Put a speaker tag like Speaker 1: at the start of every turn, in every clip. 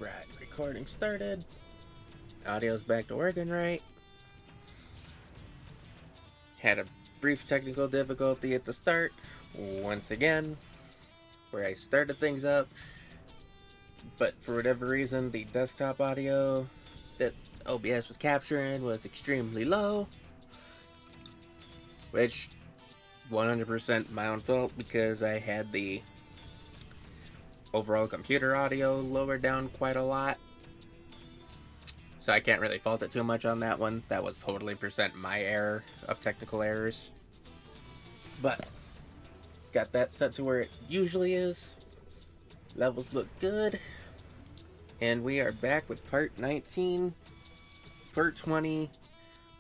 Speaker 1: Right, recording started. Audio's back to working right. Had a brief technical difficulty at the start, once again, where I started things up, but for whatever reason, the desktop audio that OBS was capturing was extremely low, which 100% my own fault because I had the overall computer audio lowered down quite a lot. So I can't really fault it too much on that one. That was totally percent my error of technical errors. But got that set to where it usually is. Levels look good. And we are back with part 19, part 20,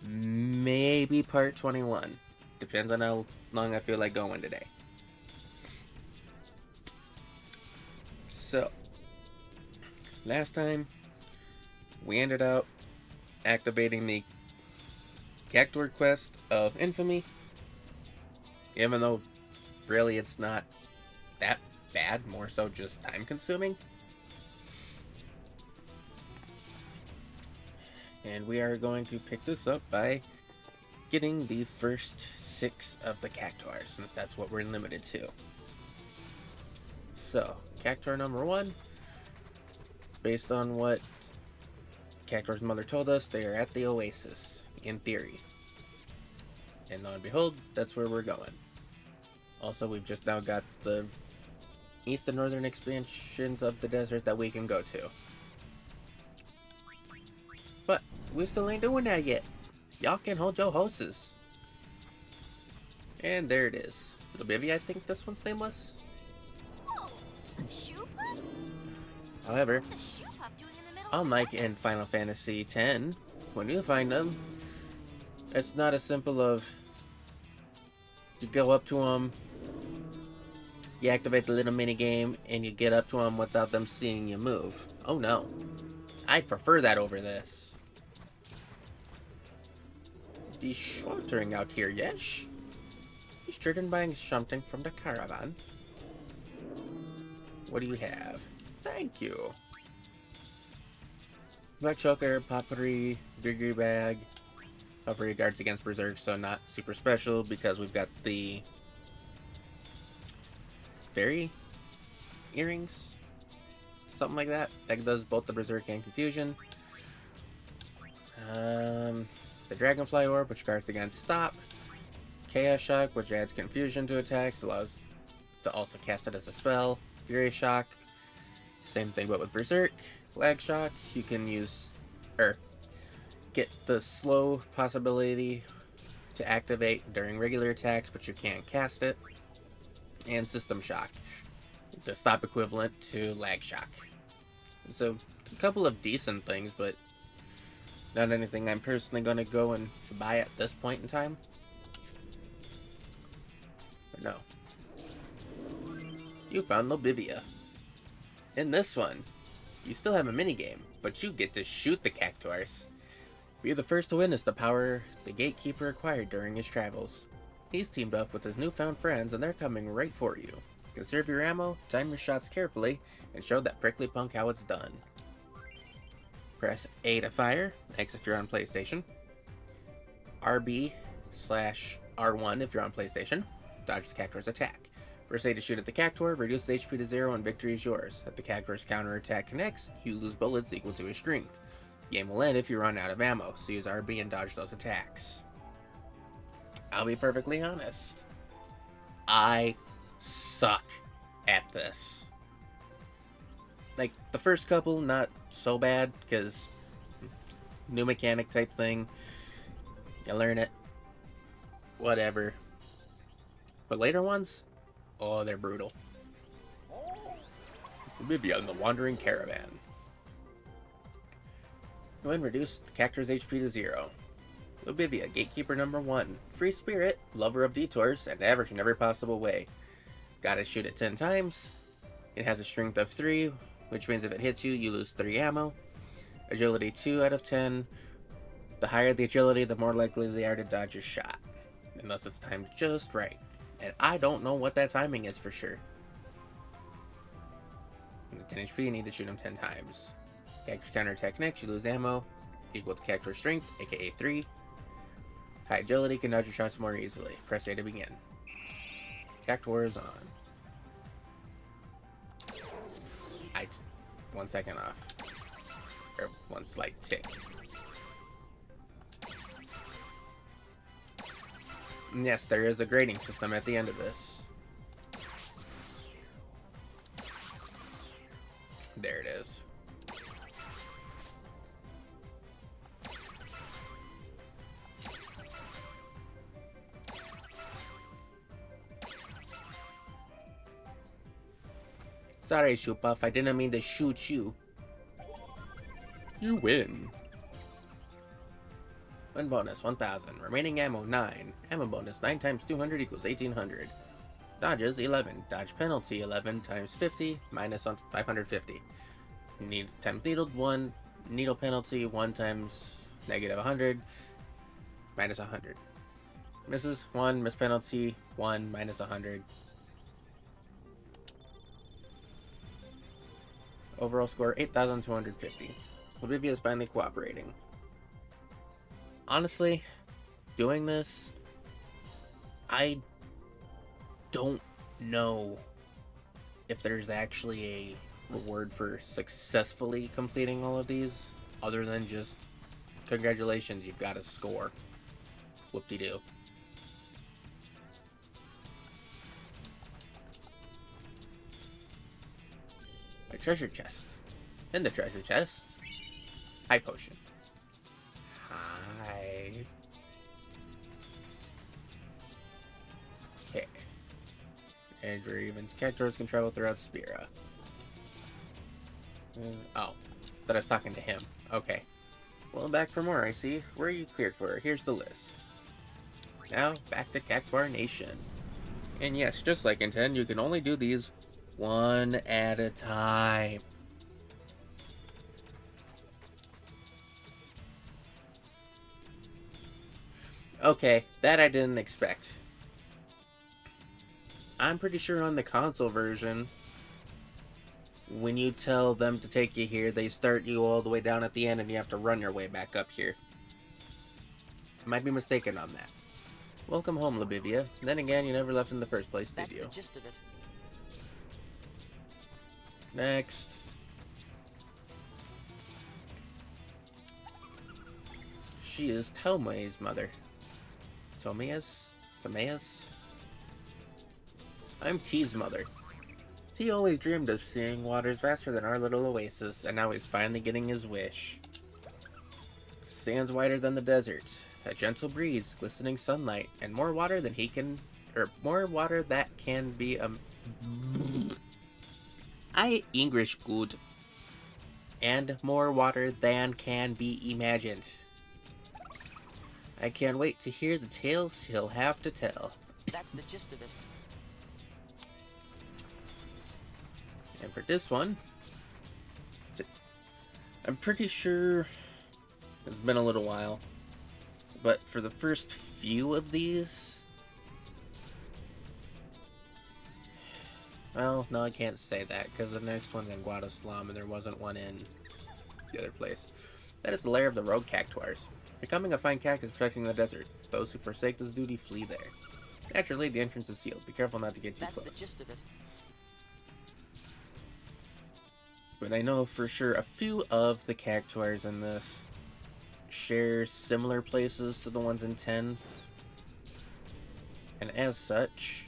Speaker 1: maybe part 21. Depends on how long I feel like going today. So, last time we ended up activating the Cactuar quest of Infamy, even though really it's not that bad, more so just time consuming. And we are going to pick this up by getting the first 6 of the Cactuars, since that's what we're limited to. So, Cactuar number 1, based on what Cactuar's mother told us, they are at the Oasis, in theory. And lo and behold, that's where we're going. Also, we've just now got the east and northern expansions of the desert that we can go to. But we still ain't doing that yet. Y'all can hold your horses. And there it is. Libivia, I think this one's name was. However, unlike in Final Fantasy X, when you find them, it's not as simple of you go up to them, you activate the little mini game, and you get up to them without them seeing you move. Oh no. I prefer that over this. Die Schwantering out here, yes? He's driven buying something from the caravan. What do you have? Thank you. Black Choker, Potpourri, Grigri Bag. Potpourri guards against Berserk, so not super special because we've got the Fairy Earrings? Something like that. That does both the Berserk and Confusion. The Dragonfly Orb, which guards against Stop. Chaos Shock, which adds Confusion to attacks, allows to also cast it as a spell. Fury Shock, same thing but with Berserk. Lag Shock, you can use, get the slow possibility to activate during regular attacks, but you can't cast it. And System Shock, the stop equivalent to Lag Shock. So, a couple of decent things, but not anything I'm personally going to go and buy at this point in time. But no. You found Libivia. In this one, you still have a minigame, but you get to shoot the Cactuars. Be the first to witness the power the Gatekeeper acquired during his travels. He's teamed up with his newfound friends and they're coming right for you. Conserve your ammo, time your shots carefully, and show that prickly punk how it's done. Press A to fire, X if you're on PlayStation. RB/R1 if you're on PlayStation. Dodge the Cactuar's attack. Press A to shoot at the Cactuar, reduce HP to 0 and victory is yours. If the Cactuar's counter attack connects, you lose bullets equal to his strength. The game will end if you run out of ammo, so use RB and dodge those attacks. I'll be perfectly honest. I suck at this. Like, the first couple, not so bad, because new mechanic type thing. You learn it. Whatever. But later ones, oh, they're brutal. Libivia and the Wandering Caravan. Go and reduce the Cactuar's HP to 0. Libivia, Gatekeeper number 1. Free spirit, lover of detours, and average in every possible way. Gotta shoot it 10 times. It has a strength of 3, which means if it hits you, you lose 3 ammo. Agility 2 out of 10. The higher the agility, the more likely they are to dodge a shot. Unless it's timed just right. And I don't know what that timing is for sure. 10 HP, you need to shoot him 10 times. Cactuar counterattack next, you lose ammo, equal to Cactuar strength, aka 3. High agility, can dodge your shots more easily. Press A to begin. Cactuar is on. 1 second off. Or 1 slight tick. And yes, there is a grading system at the end of this. There it is. Sorry, Shootbuff, I didn't mean to shoot you. You win. Win bonus 1000. Remaining ammo 9. Ammo bonus 9 times 200 equals 1800. Dodges 11. Dodge penalty 11 times 50 minus 550. Need times needled 1. Needle penalty 1 times negative 100 minus 100. Misses 1. Miss penalty 1 minus 100. Overall score 8,250. Olivia is finally cooperating. Honestly, doing this, I don't know if there's actually a reward for successfully completing all of these, other than just, congratulations, you've got a score. Whoop-de-doo. A treasure chest. In the treasure chest, high potion. Hi. Okay. Andrew Evans. Cactuars can travel throughout Spira. Oh. Thought I was talking to him. Okay. Well, back for more, I see. Where are you cleared for? Here's the list. Now, back to Cactuar Nation. And yes, just like in 10, you can only do these one at a time. Okay, that I didn't expect. I'm pretty sure on the console version, when you tell them to take you here, they start you all the way down at the end and you have to run your way back up here. I might be mistaken on that. Welcome home, Libivia. Then again, you never left in the first place, did you?
Speaker 2: That's the gist of it.
Speaker 1: Next. She is Tome's mother. Tomea's? I'm T's mother. T always dreamed of seeing waters vaster than our little oasis, and now he's finally getting his wish. Sands wider than the desert, a gentle breeze, glistening sunlight, and more water than he can, more water that can be I English good. And more water than can be imagined. I can't wait to hear the tales he'll have to tell.
Speaker 2: That's the gist of it.
Speaker 1: And for this one, I'm pretty sure it's been a little while, but for the first few of these, well, no, I can't say that because the next one's in Guadaslam and there wasn't one in the other place. That is the lair of the rogue cactuars. Becoming a fine cactus protecting the desert. Those who forsake this duty flee there. Naturally, the entrance is sealed. Be careful not to get too close.
Speaker 2: That's the gist of it.
Speaker 1: But I know for sure a few of the cactuars in this share similar places to the ones in 10. And as such,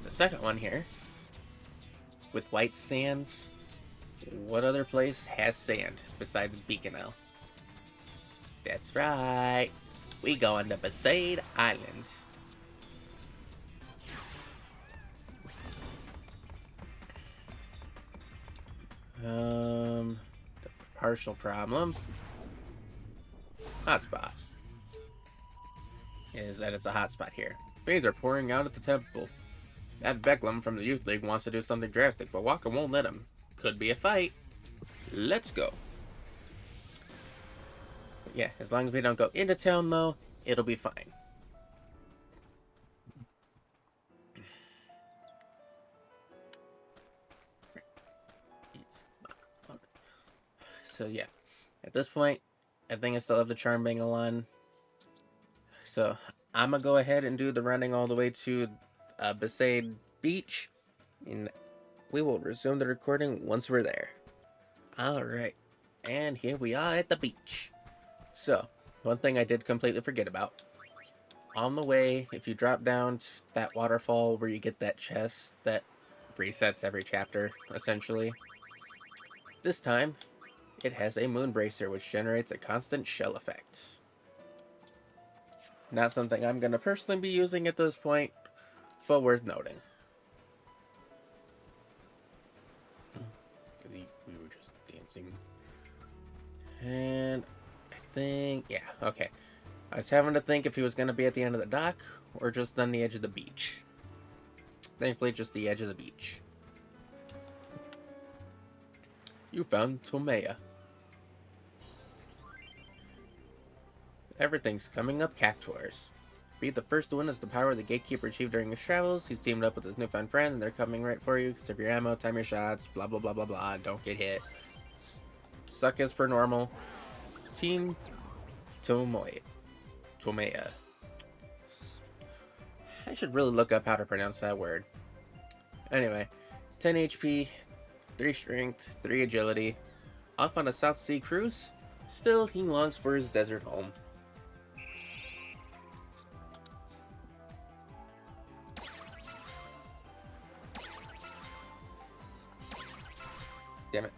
Speaker 1: the second one here, with white sands, what other place has sand besides Beaconell? That's right, we going to Besaid Island. The partial problem, hotspot, is that it's a hotspot here. Beans are pouring out at the temple. That Becklum from the Youth League wants to do something drastic, but Waka won't let him. Could be a fight. Let's go. But yeah, as long as we don't go into town though, it'll be fine. So yeah, at this point, I think I still have the charm bangle on. So I'm gonna go ahead and do the running all the way to Besaid Beach, and we will resume the recording once we're there. Alright, and here we are at the beach. So, one thing I did completely forget about. On the way, if you drop down to that waterfall where you get that chest that resets every chapter, essentially, this time, it has a moon bracer which generates a constant shell effect. Not something I'm going to personally be using at this point, but worth noting. We were just dancing. And I think, yeah, okay. I was having to think if he was going to be at the end of the dock or just on the edge of the beach. Thankfully, just the edge of the beach. You found Tomea. Everything's coming up Cactuars. Be the first to witness the power the Gatekeeper achieved during his travels. He's teamed up with his newfound friends, and they're coming right for you. Conserve your ammo, time your shots, blah blah blah blah blah. Don't get hit. Suck as per normal. Team Tomea. I should really look up how to pronounce that word. Anyway, 10 HP, 3 strength, 3 agility. Off on a South Sea cruise? Still, he longs for his desert home. Damn it.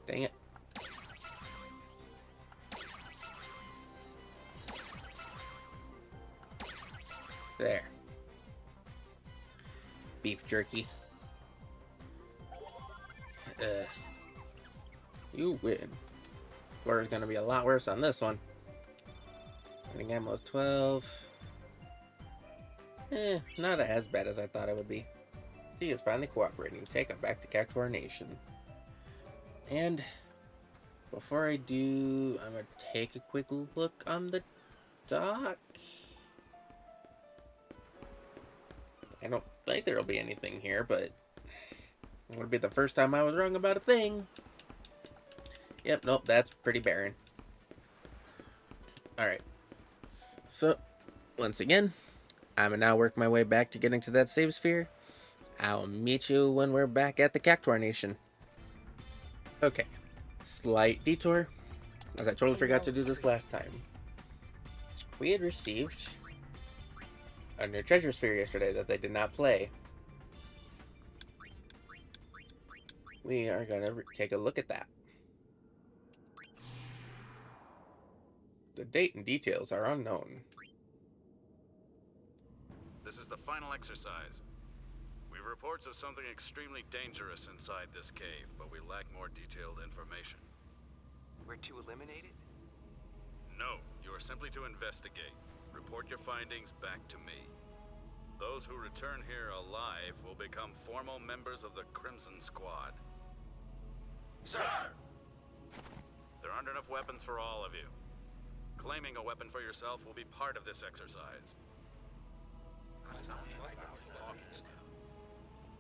Speaker 1: Dang it. There. Beef jerky. You win. Score's gonna be a lot worse on this one. Running ammo is 12. Not as bad as I thought it would be. He is finally cooperating. Take him back to Cactuar Nation. And before I do, I'm gonna take a quick look on the dock. I don't think there'll be anything here, but it would be the first time I was wrong about a thing. Yep, nope, that's pretty barren. Alright. So, once again, I'm gonna now work my way back to getting to that save sphere. I'll meet you when we're back at the Cactuar Nation. Okay, slight detour, as I totally forgot to do this last time. We had received a new treasure sphere yesterday that they did not play. We are gonna take a look at that. The date and details are unknown.
Speaker 2: This is the final exercise. We've reports of something extremely dangerous inside this cave, but we lack more detailed information.
Speaker 3: We're to eliminate it?
Speaker 2: No, you are simply to investigate. Report your findings back to me. Those who return here alive will become formal members of the Crimson Squad.
Speaker 3: Sir!
Speaker 2: There aren't enough weapons for all of you. Claiming a weapon for yourself will be part of this exercise.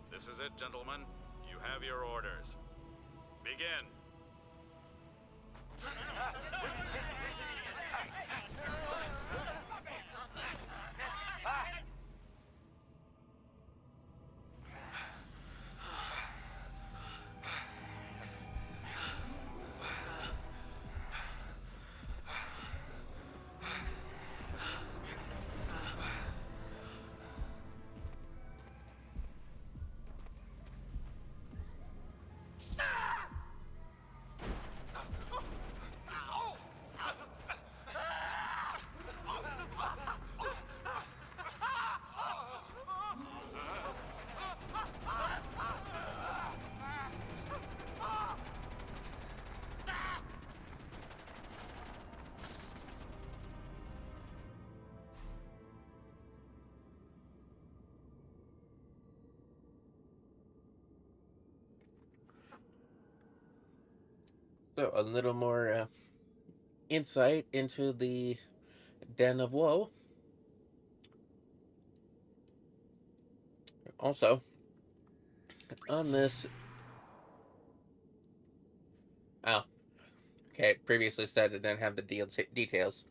Speaker 2: This is it, gentlemen. You have your orders. Begin.
Speaker 1: So, a little more insight into the Den of Woe. Also, on this, oh, okay, previously said it didn't have the details.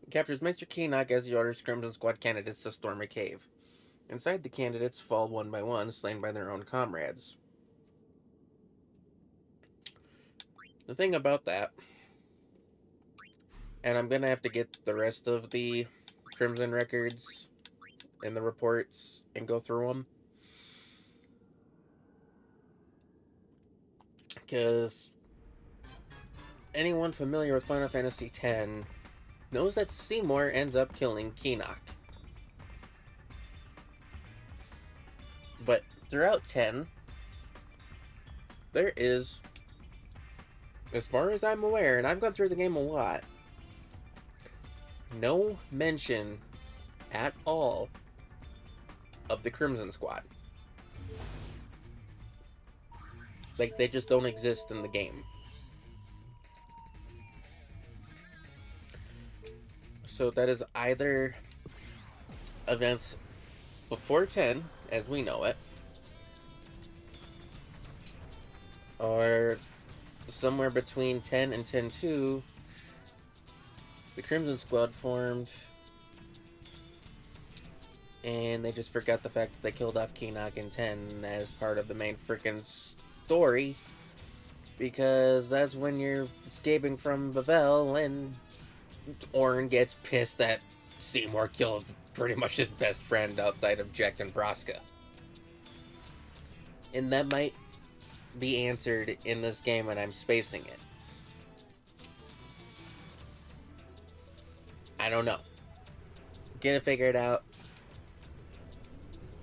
Speaker 1: It captures Mr. Keenock as he orders Crimson Squad candidates to storm a cave. Inside, the candidates fall one by one, slain by their own comrades. The thing about that, and I'm gonna have to get the rest of the Crimson records and the reports and go through them, because anyone familiar with Final Fantasy X knows that Seymour ends up killing Keenock. But throughout 10, there is, as far as I'm aware, and I've gone through the game a lot, no mention at all of the Crimson Squad. Like, they just don't exist in the game. So that is either events before 10, as we know it, or somewhere between 10 and 10-2, the Crimson Squad formed, and they just forgot the fact that they killed off Keenock in 10 as part of the main freaking story, because that's when you're escaping from Bavel, and Orin gets pissed that Seymour killed pretty much his best friend outside of Jack and Braska. And that might be answered in this game, and I'm spacing it. I don't know. Get it figured out.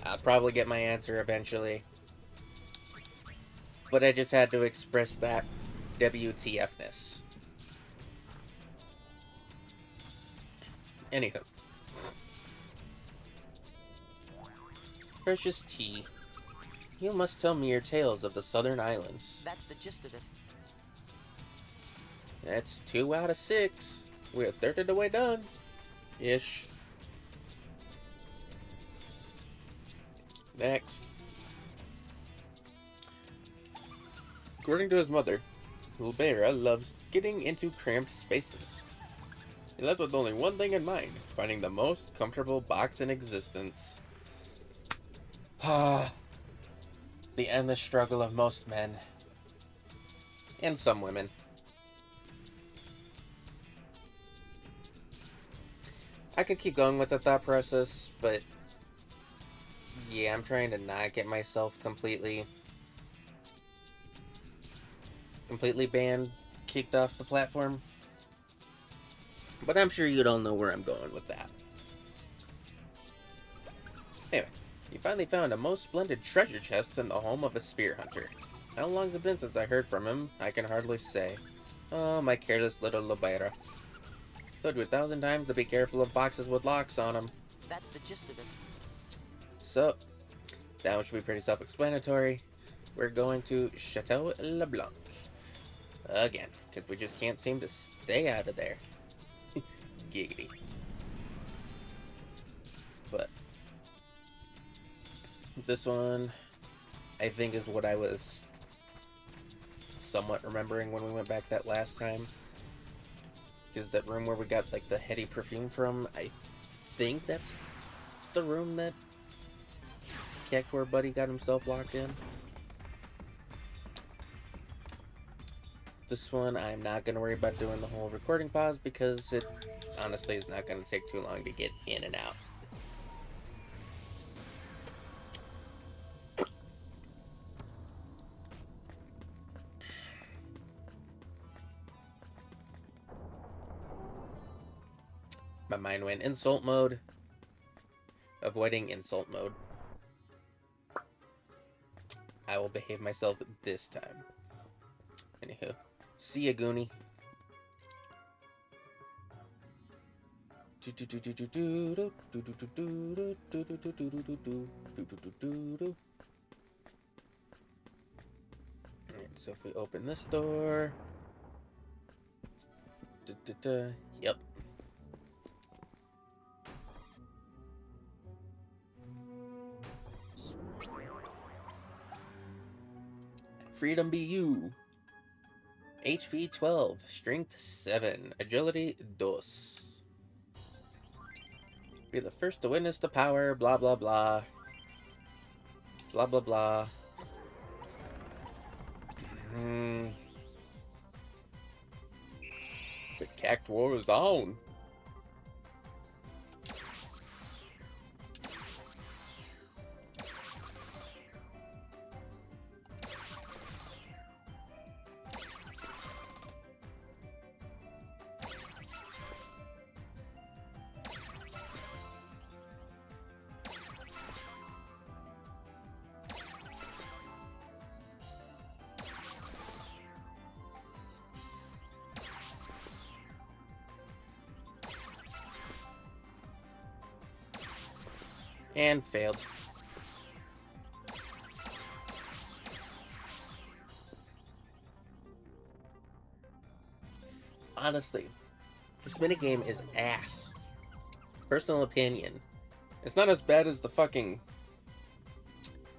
Speaker 1: I'll probably get my answer eventually. But I just had to express that WTF-ness. Anywho. Precious Tea. You must tell me your tales of the Southern Islands.
Speaker 4: That's the gist of it.
Speaker 1: That's 2 out of 6. We're a third of the way done. Ish. Next. According to his mother, Ulbera loves getting into cramped spaces. He left with only one thing in mind, finding the most comfortable box in existence. The endless struggle of most men. And some women. I could keep going with the thought process, but yeah, I'm trying to not get myself completely banned, kicked off the platform. But I'm sure you don't know where I'm going with that. Anyway, you finally found a most splendid treasure chest in the home of a sphere hunter. How long's it been since I heard from him? I can hardly say. Oh, my careless little Lobera. Told you 1,000 times to be careful of boxes with locks on them.
Speaker 4: That's the gist of it.
Speaker 1: So, that one should be pretty self-explanatory. We're going to Chateau LeBlanc. Again, because we just can't seem to stay out of there. Giggity. But this one, I think, is what I was somewhat remembering when we went back that last time. Because that room where we got, like, the heady perfume from, I think that's the room that Cactuar Buddy got himself locked in. This one, I'm not going to worry about doing the whole recording pause because it honestly is not going to take too long to get in and out. My mind went insult mode. Avoiding insult mode. I will behave myself this time. Anywho. See ya, Goonie. Alright, so if we open this door. Yep. Freedom be you. HP 12, Strength 7, Agility 2. Be the first to witness the power, blah blah blah. Blah blah blah. The Cact War is on. And failed. Honestly, this minigame is ass. Personal opinion. It's not as bad as the fucking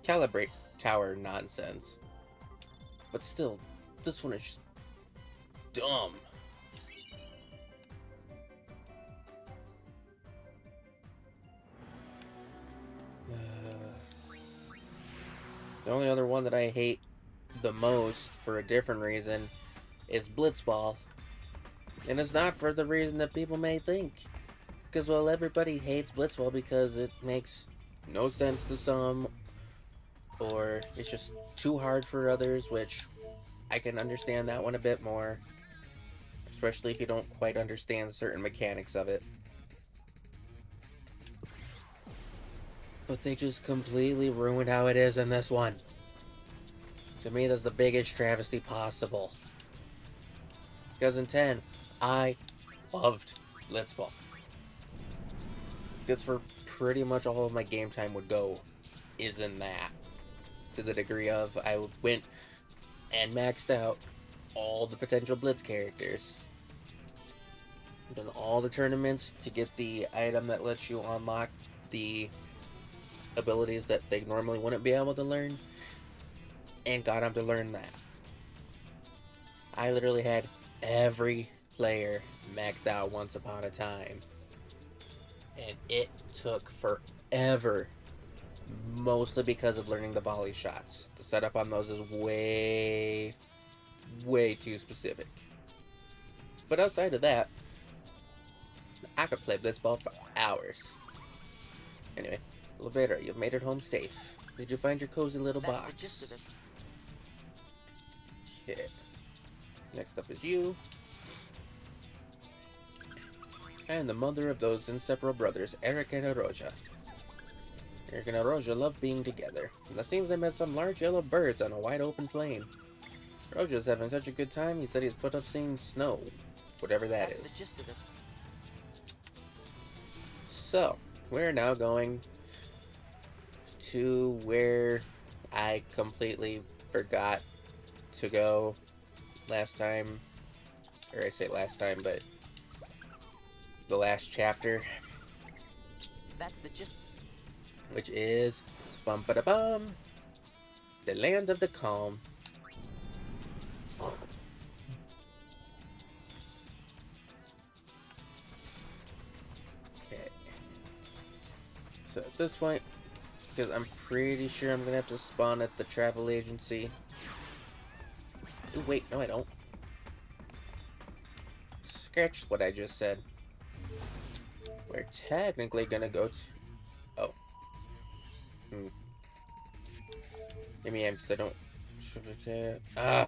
Speaker 1: Calibrate Tower nonsense. But still, this one is just dumb. The only other one that I hate the most for a different reason is Blitzball. And it's not for the reason that people may think. Because, well, everybody hates Blitzball because it makes no sense to some, or it's just too hard for others, which I can understand that one a bit more. Especially if you don't quite understand certain mechanics of it. But they just completely ruined how it is in this one. To me, that's the biggest travesty possible. Because in 10, I loved Blitzball. That's where pretty much all of my game time would go, is in that. To the degree of, I went and maxed out all the potential Blitz characters. Done all the tournaments to get the item that lets you unlock the abilities that they normally wouldn't be able to learn, and got them to learn that. I literally had every player maxed out once upon a time, and it took forever, mostly because of learning the volley shots. The setup on those is way too specific. But outside of that, I could play Blitzball for hours. Anyway, Liberator, you've made it home safe. Did you find your cozy little box?
Speaker 4: That's the gist of it.
Speaker 1: Okay. Next up is you. And the mother of those inseparable brothers, Eric and Aroja. Eric and Aroja love being together. And it seems they met some large yellow birds on a wide open plain. Aroja's having such a good time, he said he's put up seeing snow. Whatever that is.
Speaker 4: That's the gist of it.
Speaker 1: So, we're now going to where I completely forgot to go last time. Or I say last time, but the last chapter.
Speaker 4: That's the gist.
Speaker 1: Which is bum ba da bum, the land of the calm. Okay. So at this point, because I'm pretty sure I'm gonna have to spawn at the travel agency. Ooh, wait, no I don't. Scratch what I just said. We're technically gonna go to... Oh. Give me because I don't... Ah!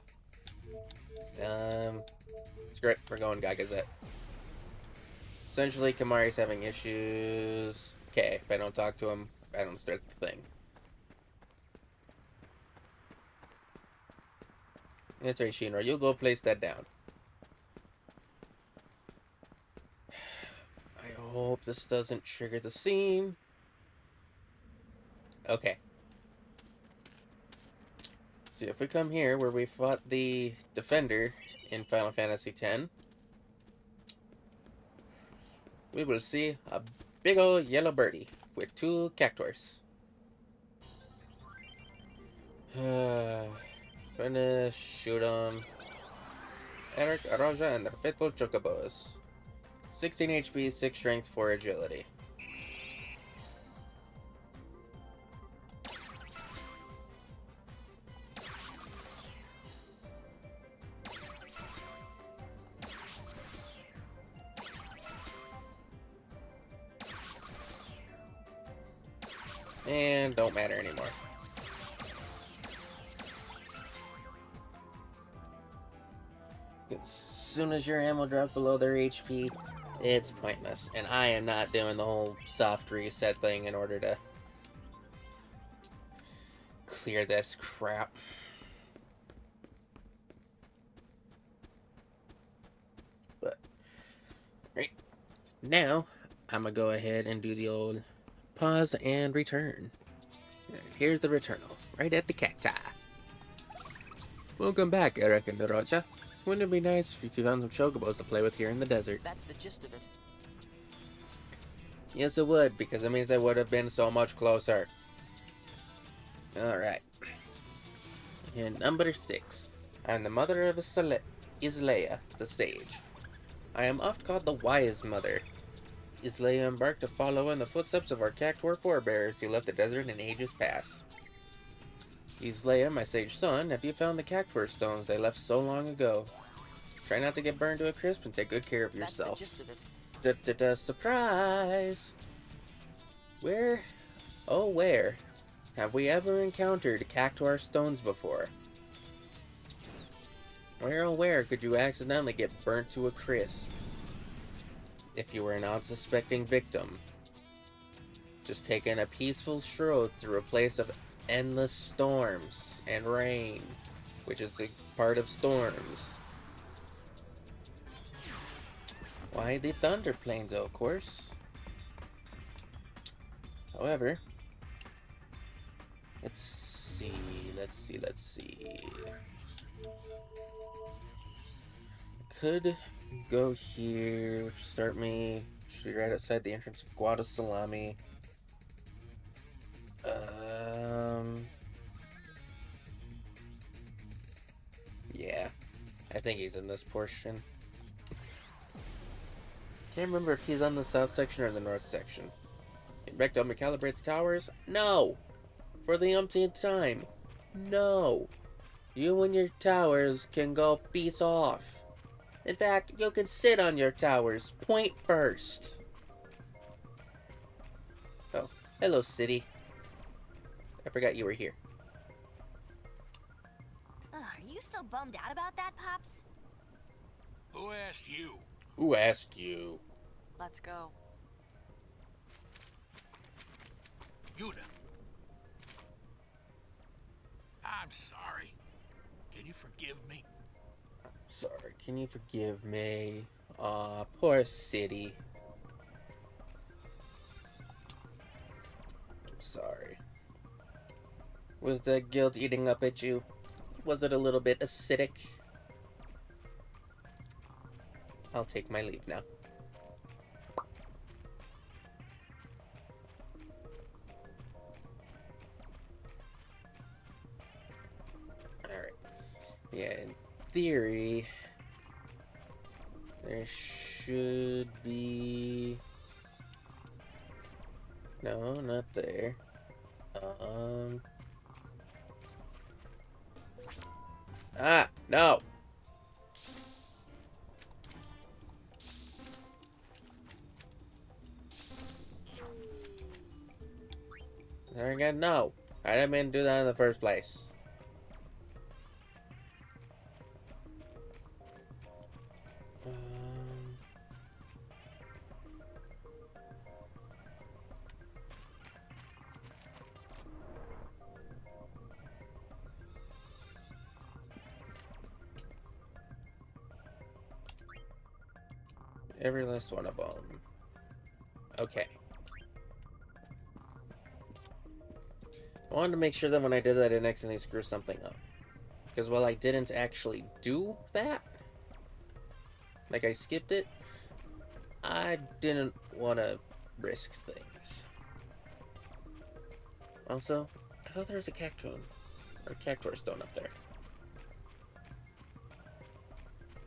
Speaker 1: Screw it, we're going Gaga Gazette. Essentially, Kamari's having issues. Okay, if I don't talk to him, I don't start the thing. That's right, Shinra. You'll go place that down. I hope this doesn't trigger the scene. Okay. See, if we come here where we fought the Defender in Final Fantasy X, we will see a big old yellow birdie with 2 cactuars. Finish, shoot 'em. Eric, Araja, and their faithful chocobos. 16 HP, 6 strength, 4 agility. And don't matter anymore. As soon as your ammo drops below their HP, it's pointless. And I am not doing the whole soft reset thing in order to clear this crap. But, right now, I'm gonna go ahead and do the old pause and return. And here's the returnal, right at the cacti. Welcome back, Eric and Rocha. Wouldn't it be nice if you found some chocobos to play with here in the desert?
Speaker 4: That's the gist of it.
Speaker 1: Yes, it would, because it means they would have been so much closer. Alright. And number 6. I'm the mother of Islaya, the sage. I am oft called the wise mother. Islaya embarked to follow in the footsteps of our cactuar forebears who left the desert in ages past. Islaya, my sage son, have you found the cactuar stones they left so long ago? Try not to get burned to a crisp and take good care of yourself.
Speaker 4: That's the gist of it.
Speaker 1: Surprise! Where, oh where, have we ever encountered cactuar stones before? Where oh where could you accidentally get burnt to a crisp? If you were an unsuspecting victim, just taking a peaceful stroll through a place of endless storms and rain, which is a part of storms. Why the thunder plains, of course. However, let's see. Could go here, which start me. Should be right outside the entrance of Guadasalami. Yeah, I think he's in this portion. Can't remember if he's on the south section or the north section. Get back to recalibrate the towers? No! For the umpteenth time. No! You and your towers can go peace off. In fact, you can sit on your towers. Point first. Oh, hello, city. I forgot you were here.
Speaker 5: Are you still bummed out about that, Pops?
Speaker 3: Who asked you?
Speaker 1: Who asked you?
Speaker 4: Let's go.
Speaker 3: Yuna. I'm sorry. Can you forgive me?
Speaker 1: Sorry, can you forgive me? Aw, poor city. I'm sorry. Was the guilt eating up at you? Was it a little bit acidic? I'll take my leave now. Alright. Yeah, in theory, there should be... No, not there. Ah, no! There again, no. I didn't mean to do that in the first place. Every last one of them. Okay. I wanted to make sure that when I did that, I didn't accidentally screw something up. Because while I didn't actually do that, like I skipped it, I didn't want to risk things. Also, I thought there was a cactuar stone up there.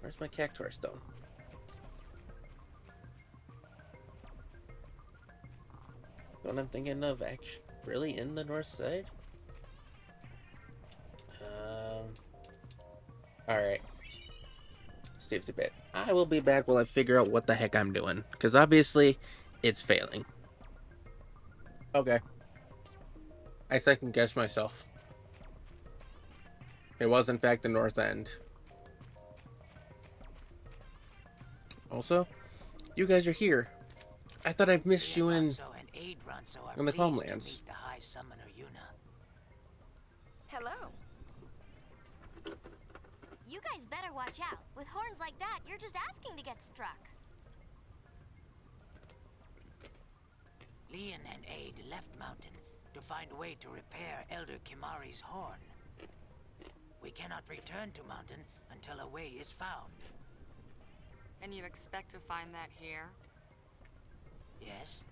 Speaker 1: Where's my cactuar stone? The one I'm thinking of really in the north side? Alright. Safety bit. I will be back while I figure out what the heck I'm doing. Because obviously, it's failing. Okay. I second guessed myself. It was in fact the north end. Also, you guys are here. I thought I'd missed you in the Calmlands.
Speaker 6: Hello.
Speaker 5: You guys better watch out. With horns like that, you're just asking to get struck.
Speaker 7: Leon and Aid left Mountain to find a way to repair Elder Kimari's horn. We cannot return to Mountain until a way is found.
Speaker 4: And you expect to find that here?
Speaker 7: Yes?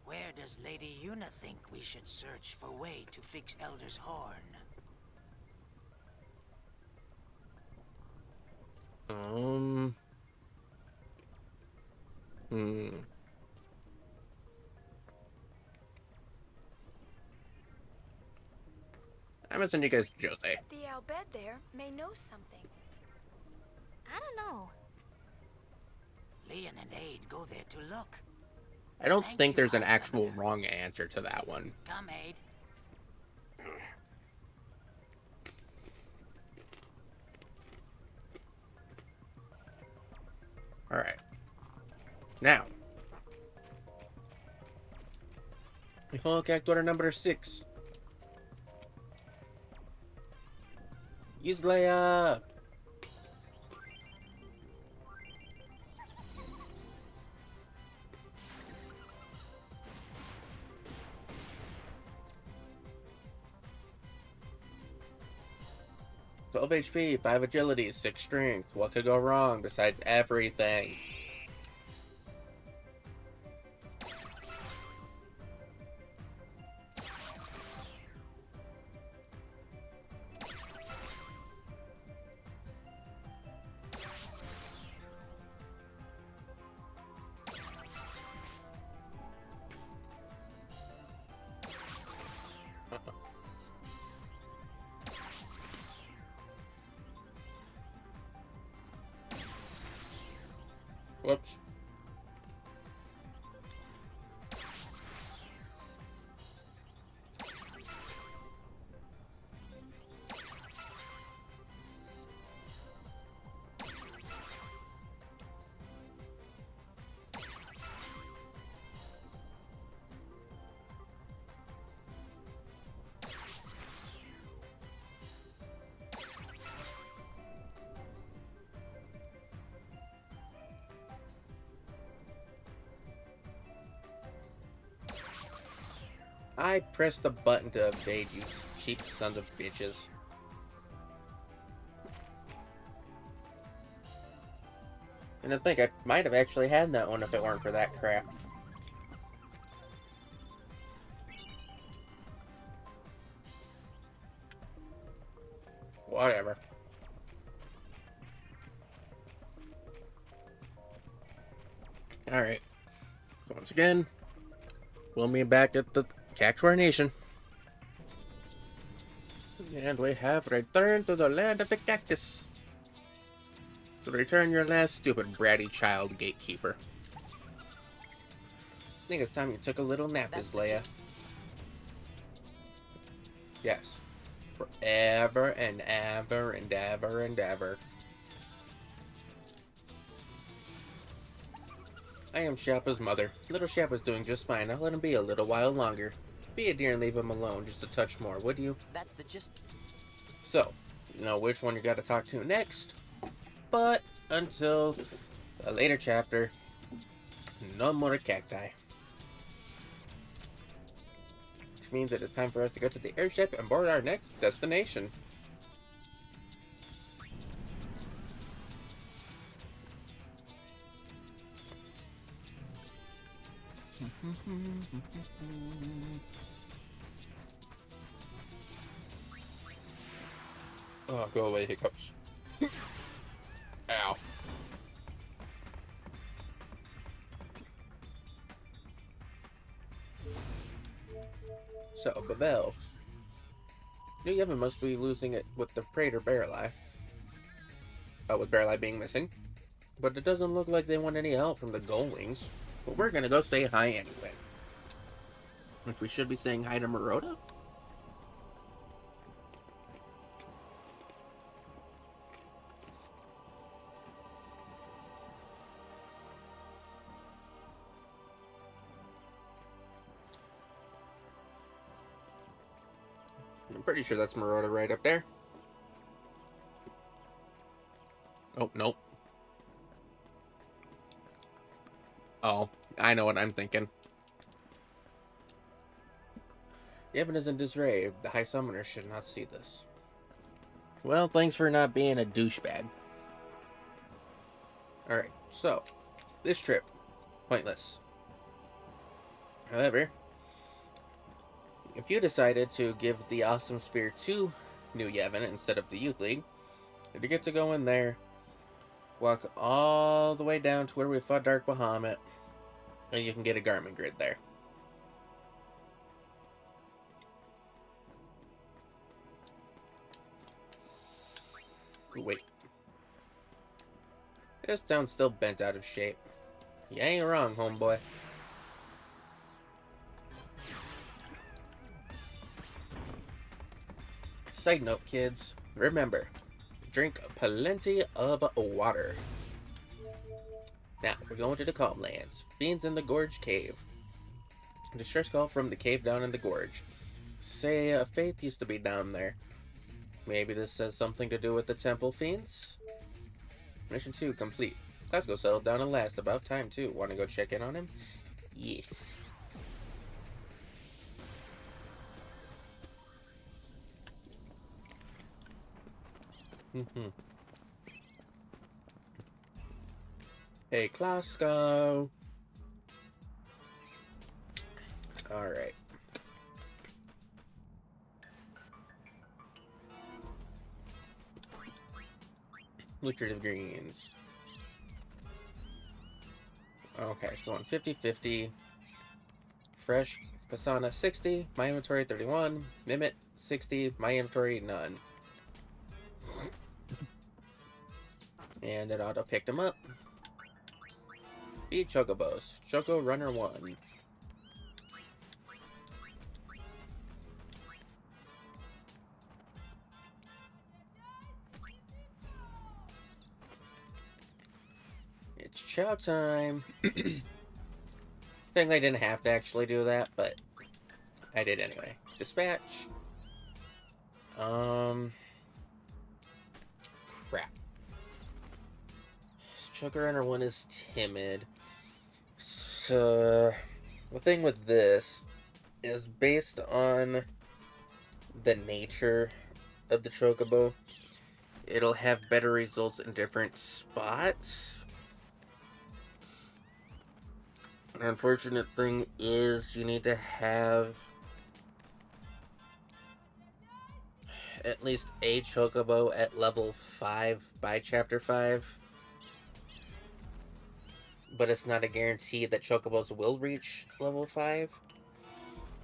Speaker 7: Where does Lady Yuna think we should search for a way to fix Elder's horn?
Speaker 1: I'm gonna send you guys to Jose.
Speaker 6: The Albed there may know something.
Speaker 5: I don't know.
Speaker 7: Leon and Aid go there to look.
Speaker 1: I don't
Speaker 7: Thank
Speaker 1: think
Speaker 7: you,
Speaker 1: there's an
Speaker 7: High
Speaker 1: actual
Speaker 7: Summoner.
Speaker 1: wrong answer to that one.
Speaker 7: Come, Aid.
Speaker 1: Alright. Now. Hulk Act Order number 6. Use Leia! "12 HP, 5 agility, 6 strength. What could go wrong besides everything?" Whoops. I pressed the button to evade, you cheap sons of bitches. And I think I might have actually had that one if it weren't for that crap. Whatever. Alright. Once again, we'll be back at the Cactuar Nation. And we have returned to the land of the cactus. To return your last stupid bratty child, Gatekeeper. I think it's time you took a little nap, Miss Leia. Yes. Forever and ever and ever and ever. I am Shappa's mother. Little Shappa's doing just fine. I'll let him be a little while longer. Be a dear and leave him alone just a touch more, would you?
Speaker 7: That's the gist.
Speaker 1: So, you know which one you gotta talk to next. But until a later chapter, no more cacti. Which means it is time for us to go to the airship and board our next destination. Oh, go away, hiccups. Ow. So, Babel. New Yevon must be losing it with the Praetor Barreleye. With Barreleye being missing. But it doesn't look like they want any help from the Goldlings. But we're gonna go say hi anyway. Which we should be saying hi to Maroda? I'm pretty sure that's Maroda right up there. Oh, nope. Oh, I know what I'm thinking. Yevon is in disarray. The High Summoner should not see this. Well, thanks for not being a douchebag. Alright, so, this trip, pointless. However, if you decided to give the Awesome Sphere to New Yevon instead of the Youth League, you get to go in there, walk all the way down to where we fought Dark Bahamut, and you can get a Garmin Grid there. Wait. This town's still bent out of shape. You ain't wrong, homeboy. Side note, kids, remember, drink plenty of water. Now, we're going to the Calm Lands. Fiends in the Gorge Cave. Distress call from the cave down in the gorge. Say, Faith used to be down there. Maybe this has something to do with the Temple Fiends? Mission 2 complete. Glasgow settled down at last. About time, too. Want to go check in on him? Yes. Hey, Glasgow. Alright. Lucrative greens. Okay, it's going 50-50. Fresh Pasana 60. My inventory 31. Mimit 60. My inventory none. And it auto picked them up. Feed Chocobos. Choco Runner 1. It's chow time. Technically, I didn't have to actually do that, but I did anyway. Dispatch. Crap. Choco Runner 1 is timid. So, the thing with this is based on the nature of the Chocobo, it'll have better results in different spots. The unfortunate thing is you need to have at least a Chocobo at level 5 by Chapter 5. But it's not a guarantee that Chocobos will reach level 5.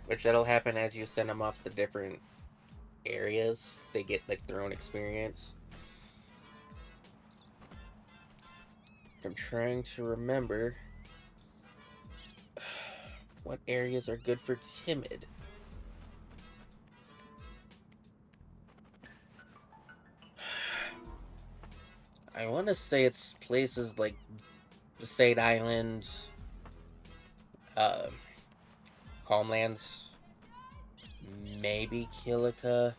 Speaker 1: Which that'll happen as you send them off to different areas. They get like their own experience. I'm trying to remember what areas are good for timid. I want to say it's places like Besaid Island, Calmlands, maybe Kilika.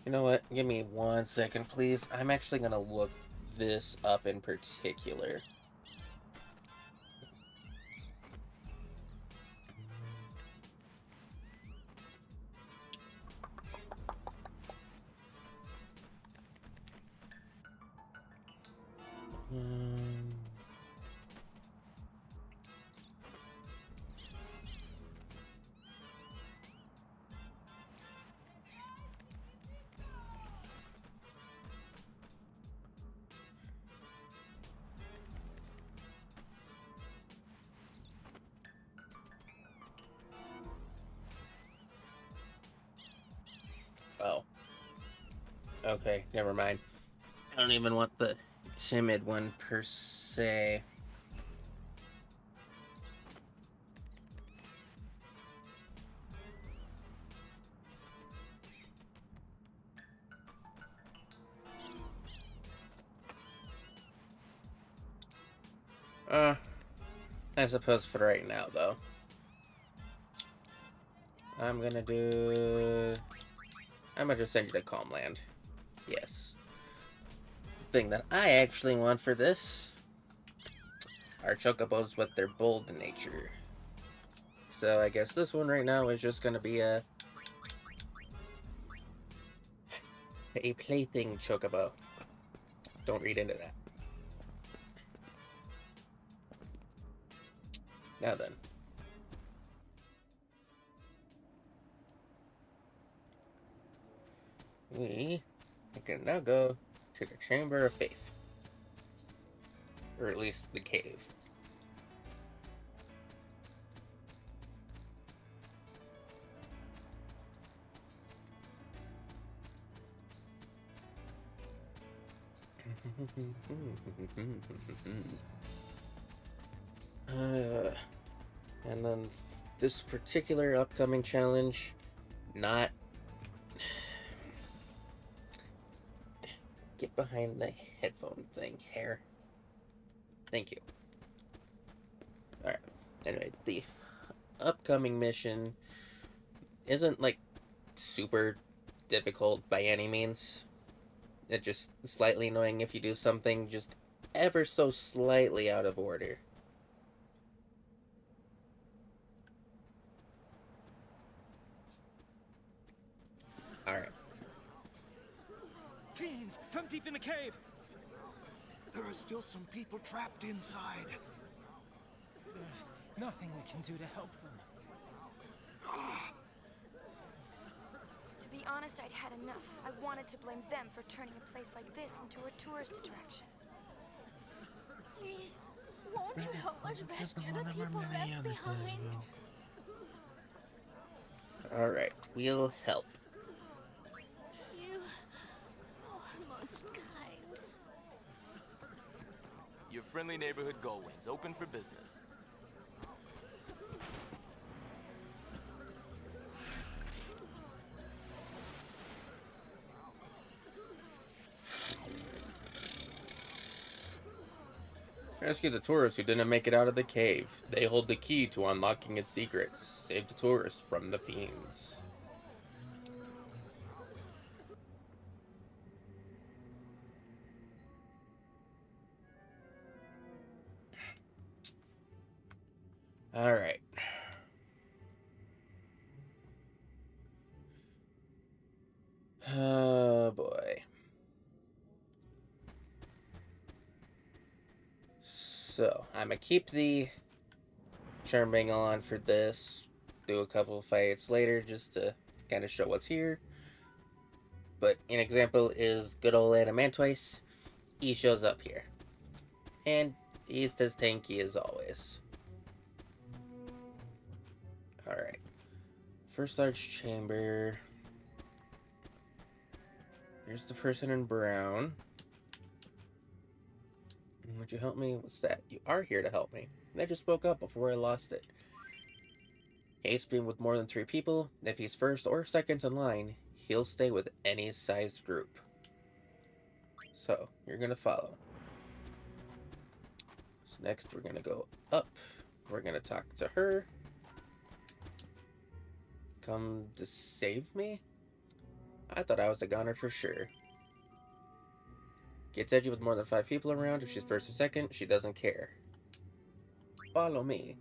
Speaker 1: You know what? Give me 1 second, please. I'm actually going to look this up in particular. Hmm. Oh. Okay, never mind. I don't even want the timid one per se. I suppose for right now, though. I'm gonna just send you to Calmland. Yes. Thing that I actually want for this are chocobos with their bold nature. So I guess this one right now is just gonna be a plaything chocobo. Don't read into that. Now then. We can now go to the Chamber of Faith. Or at least the cave. And then this particular upcoming challenge, not... Get behind the headphone thing, hair. Thank you. Alright. Anyway, the upcoming mission isn't, like, super difficult by any means. It's just slightly annoying if you do something just ever so slightly out of order. Alright.
Speaker 8: Fiends from deep in the cave!
Speaker 3: There are still some people trapped inside.
Speaker 8: There's nothing we can do to help them.
Speaker 6: To be honest, I'd had enough. I wanted to blame them for turning a place like this into a tourist attraction.
Speaker 5: Please, won't you help us rescue the people left behind?
Speaker 1: Alright, we'll help.
Speaker 5: You are most kind.
Speaker 9: Your friendly neighborhood Gullwings, open for business.
Speaker 1: Rescue the tourists who didn't make it out of the cave. They hold the key to unlocking its secrets. Save the tourists from the fiends. Alright. Oh boy. So, I'm gonna keep the charm bangle on for this. Do a couple of fights later just to kind of show what's here. But an example is good old Adamantoise. He shows up here. And he's as tanky as always. Alright. First large chamber. Here's the person in brown. Would you help me? What's that? You are here to help me. I just spoke up before I lost it. Hates being with more than 3 people. If he's first or second in line, he'll stay with any sized group. So, you're gonna follow. So next we're gonna go up. We're gonna talk to her. Come to save me? I thought I was a goner for sure. Gets edgy with more than 5 people around. If she's first or second, she doesn't care. Follow me.